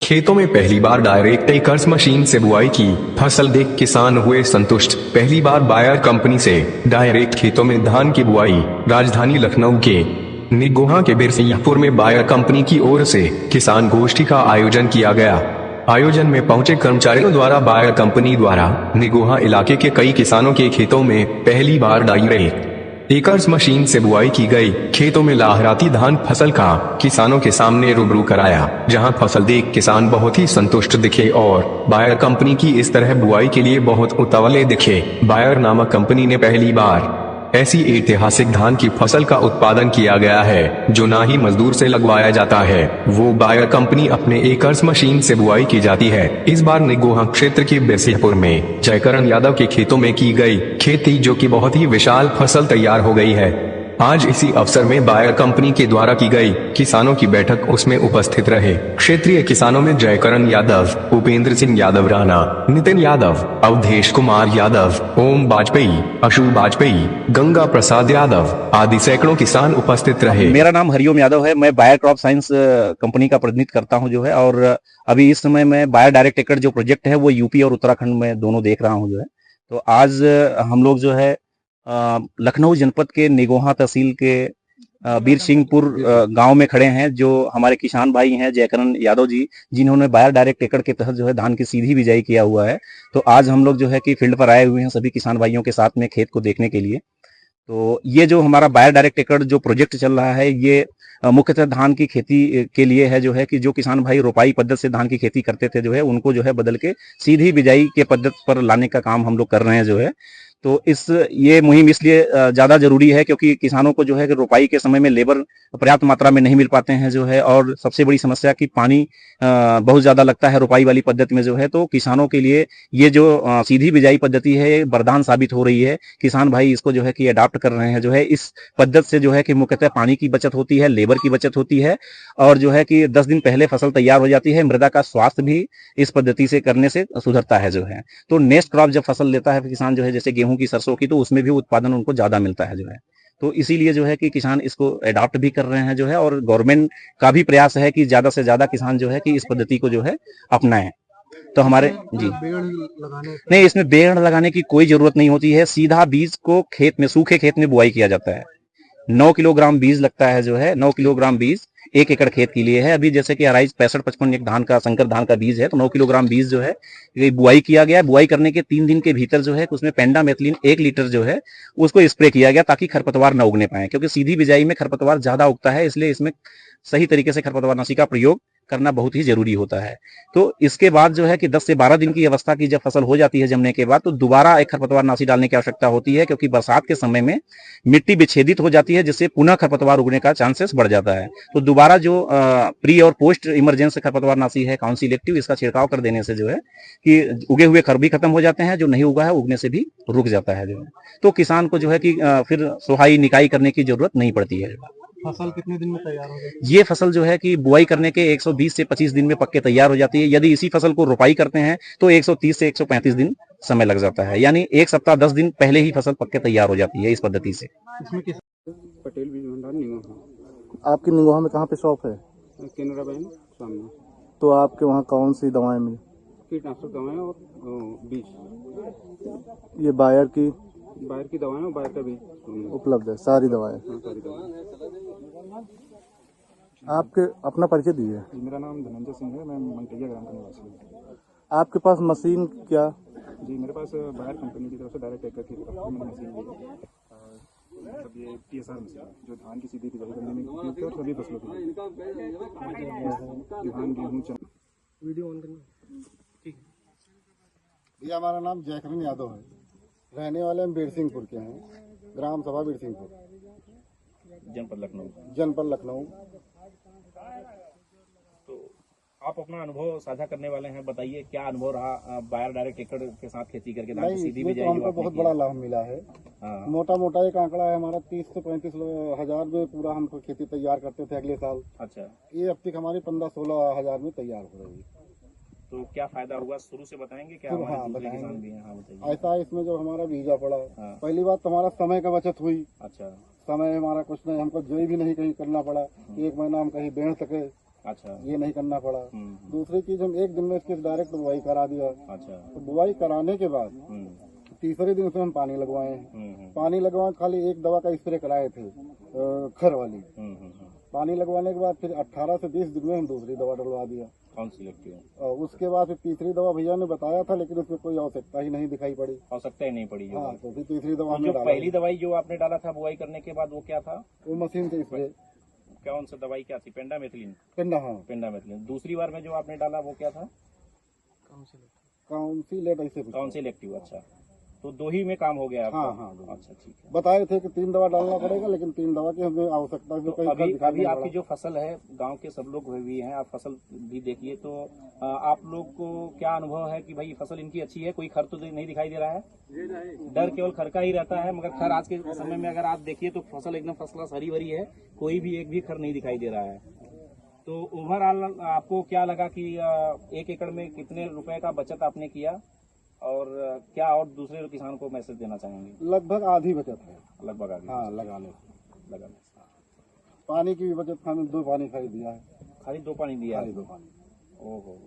खेतों में पहली बार डायरेक्ट एकर्स मशीन से बुआई की, फसल देख किसान हुए संतुष्ट। पहली बार बायर कंपनी से डायरेक्ट खेतों में धान की बुआई। राजधानी लखनऊ के निगोहा के बिरसिंहपुर में बायर कंपनी की ओर से किसान गोष्ठी का आयोजन किया गया। आयोजन में पहुंचे कर्मचारियों द्वारा बायर कंपनी द्वारा निगोहा इलाके के कई किसानों के खेतों में पहली बार डायरेक्ट एकर्स मशीन से बुआई की गई। खेतों में लहराती धान फसल का किसानों के सामने रूबरू कराया, जहां फसल देख किसान बहुत ही संतुष्ट दिखे और बायर कंपनी की इस तरह बुआई के लिए बहुत उतावले दिखे। बायर नामक कंपनी ने पहली बार ऐसी ऐतिहासिक धान की फसल का उत्पादन किया गया है जो ना ही मजदूर से लगवाया जाता है, वो बायर कंपनी अपने एकर्स मशीन से बुआई की जाती है। इस बार निगोहा क्षेत्र के बिरसिंहपुर में जयकरण यादव के खेतों में की गई खेती, जो कि बहुत ही विशाल फसल तैयार हो गई है। आज इसी अवसर में बायर कंपनी के द्वारा की गई किसानों की बैठक, उसमें उपस्थित रहे क्षेत्रीय किसानों में जयकरण यादव, उपेंद्र सिंह यादव राणा, नितिन यादव, अवधेश कुमार यादव, ओम वाजपेयी, अशु वाजपेयी, गंगा प्रसाद यादव आदि सैकड़ों किसान उपस्थित रहे। मेरा नाम हरिओम यादव है। मैं बायर क्रॉप साइंस कंपनी का प्रतिनिधित्व करता हूं जो है, और अभी इस समय मैं बायर डायरेक्ट एकड़ जो प्रोजेक्ट है वो यूपी और उत्तराखंड में दोनों देख रहा हूं जो है। तो आज हम लोग जो है लखनऊ जनपद के निगोहा तहसील के बीरसिंहपुर गांव में खड़े हैं, जो हमारे किसान भाई हैं जयकरण यादव जी, जिन्होंने बायर डायरेक्ट एकड़ के तहत जो है धान की सीधी बिजाई किया हुआ है। तो आज हम लोग जो है कि फील्ड पर आए हुए हैं सभी किसान भाइयों के साथ में खेत को देखने के लिए। तो ये जो हमारा बायर डायरेक्ट एकड़ जो प्रोजेक्ट चल रहा है, ये मुख्यतः धान की खेती के लिए है, जो है कि जो किसान भाई रोपाई पद्धति से धान की खेती करते थे जो है, उनको जो है बदल के सीधी बिजाई के पद्धति पर लाने का काम हम लोग कर रहे हैं जो है। तो ये मुहिम इसलिए ज्यादा जरूरी है क्योंकि किसानों को जो है कि रोपाई के समय में लेबर पर्याप्त मात्रा में नहीं मिल पाते हैं जो है, और सबसे बड़ी समस्या कि पानी बहुत ज्यादा लगता है रोपाई वाली पद्धति में जो है। तो किसानों के लिए ये जो सीधी बिजाई पद्धति है ये वरदान साबित हो रही है। किसान भाई इसको जो है कि अडॉप्ट कर रहे हैं जो है। इस पद्धति से जो है कि मुख्यतः पानी की बचत होती है, लेबर की बचत होती है, और जो है कि 10 दिन पहले फसल तैयार हो जाती है। मृदा का स्वास्थ्य भी इस पद्धति से करने से सुधरता है जो है। तो नेक्स्ट क्रॉप जब फसल लेता है किसान जो है, जैसे गेहूं की, सरसों की, तो उसमें भी उत्पादन उनको ज्यादा मिलता है जो है। तो इसीलिए जो है कि किसान इसको अडॉप्ट भी कर रहे हैं जो है, और गवर्नमेंट का भी प्रयास है कि ज्यादा से ज्यादा किसान जो है कि इस पद्धति को जो है अपनाएं। तो हमारे जी नहीं, इसमें बेड़ लगाने की कोई जरूरत नहीं होती है। सीधा बीज को खेत में, सूखे खेत में बुआई किया जाता है। 9 किलोग्राम बीज लगता है जो है। 9 किलोग्राम बीज 1 एकड़ खेत के लिए है। अभी जैसे कि अराइज 6555 एक धान का, संकर धान का बीज है, तो 9 किलोग्राम बीज जो है ये बुआई किया गया। बुआई करने के 3 दिन के भीतर जो है उसमें पेंडामेथिलीन 1 लीटर जो है उसको स्प्रे किया गया, ताकि खरपतवार न उगने पाए, क्योंकि सीधी बिजाई में खरपतवार ज्यादा उगता है, इसलिए इसमें सही तरीके से खरपतवारनाशी का प्रयोग करना बहुत ही जरूरी होता है। तो इसके बाद जो है कि 10 से 12 दिन की अवस्था की जब फसल हो जाती है जमने के बाद, तो दोबारा एक खरपतवारनाशी डालने की आवश्यकता होती है, क्योंकि बरसात के समय में मिट्टी विच्छेदित हो जाती है, जिससे पुनः खरपतवार उगने का चांसेस बढ़ जाता है। तो दोबारा जो प्री और पोस्ट इमरजेंसी खरपतवारनाशी है कौन सी इलेक्टिव, इसका छिड़काव कर देने से जो है कि उगे हुए खर भी खत्म हो जाते हैं, जो नहीं उगा है उगने से भी रुक जाता है जो है। तो किसान को जो है कि फिर सोहाई निकाई करने की जरूरत नहीं पड़ती है। फसल कितने दिन में तैयार हो जाती है? ये फसल जो है कि बुआई करने के 120 से 25 दिन में पक्के तैयार हो जाती है। यदि इसी फसल को रोपाई करते हैं तो 130 से 135 दिन समय लग जाता है, यानी 1 सप्ताह 10 दिन पहले ही फसल पक्के तैयार हो जाती है इस पद्धति से। इसमें किस पटेल बीज भंडार निगोहा। आपकी निगोहा में कहाँ पे शॉप है? केनरा बैंक सामने। तो आपके वहाँ कौन सी दवाएं मिली? कीटनाशक दवाएं और बीज। ये बायर की दवाएं और बायर का बीज उपलब्ध है, सारी दवाएं। हाँ, सारी दवाएं। आपके अपना परिचय दीजिए। मेरा नाम धनंजय सिंह है, मैं मंटैया ग्राम का निवासी हूँ। आपके पास मशीन क्या? जी, मेरे पास बायर कंपनी की तरफ से डायरेक्ट एकड़ की तरफ मैंने मशीन ली है। मतलब ये TSR मशीन है, जो धान की सीधी बिजाई करने में उपयोग है और सभी फसलों के लिए। धान, गेहूँ, चना। वीडियो ऑन करना। ठीक ये हमारा नाम जयकरण यादव है, रहने वाले हम बीरसिंहपुर के हैं, ग्राम सभा बीरसिंहपुर, जनपद लखनऊ। तो आप अपना अनुभव साझा करने वाले हैं, बताइए क्या अनुभव रहा बायर डायरेक्ट एकड़ के साथ खेती करके धान की सीधी ये बिजाई? तो हमको बहुत बड़ा लाभ मिला है। मोटा मोटा एक आंकड़ा है हमारा 30 से 35 हजार में पूरा हम खेती तैयार करते थे अगले साल। अच्छा, ये अब तक हमारी 15-16 हजार में तैयार हो रही है। तो क्या फायदा हुआ शुरू से बताएंगे क्या? हाँ, बताएंगे। किसान भी हैं, हाँ बताइए। ऐसा इसमें जो हमारा बीजा पड़ा, हाँ। पहली बात तो हमारा समय का बचत हुई। अच्छा, समय हमारा कुछ नहीं, हमको जोई भी नहीं कहीं करना पड़ा। 1 महीना हम कहीं बेड़ सके, अच्छा। ये नहीं करना पड़ा। दूसरी चीज हम एक दिन में इसकी डायरेक्ट बुआई करा दिया। अच्छा। तो बुआई कराने के बाद तीसरे दिन उसमें हम पानी लगवाए हैं। पानी लगवाए, खाली एक दवा का स्प्रे कराए थे खर वाली। पानी लगवाने के बाद फिर 18 से 20 दिन में हम दूसरी दवा डलवा दिया। कौन सी लगती है? और उसके बाद फिर तीसरी दवा भैया ने बताया था, लेकिन उसमें कोई आवश्यकता ही नहीं दिखाई पड़ी। आवश्यकता ही नहीं पड़ी जो। हाँ, तो फिर तीसरी दवा तो हमने जो डाला। पहली दवाई जो आपने डाला था बुआई करने के बाद वो क्या था? वो मशीन से स्प्रे। कौन सा दवाई क्या थी? पेंडामेथिलिन। हाँ, पेंडामेथिलिन। दूसरी बार में जो आपने डाला वो क्या था? काउंसिलेट ऐसे कुछ। Council active. अच्छा, तो दो ही में काम हो गया आपका? हाँ, हाँ। अच्छा, ठीक है। बताए थे कि 3 दवा डालना पड़ेगा, लेकिन 3 दवा की हमें आवश्यकता तो अभी आपकी जो फसल है, गांव के सब लोग हुए भी हैं, आप फसल भी देखिए, तो आप लोग को क्या अनुभव है कि भाई फसल इनकी अच्छी है? कोई खर तो नहीं दिखाई दे रहा है? डर केवल खर का ही रहता है, मगर खर आज के समय में अगर आप देखिए तो फसल एकदम फर्स्ट क्लास हरी भरी है, कोई भी एक भी खर नहीं दिखाई दे रहा है। तो ओवरऑल आपको क्या लगा कि 1 एकड़ में कितने रुपए का बचत आपने किया, और क्या और दूसरे किसान को मैसेज देना चाहेंगे? लगभग आधी बचत है। लगभग आगे? हाँ, लगाने से। लगाने से। पानी की भी बचत, हमें 2 पानी खरीद दिया है। खाली 2 पानी दिया है? खाली 2 पानी। ओहो।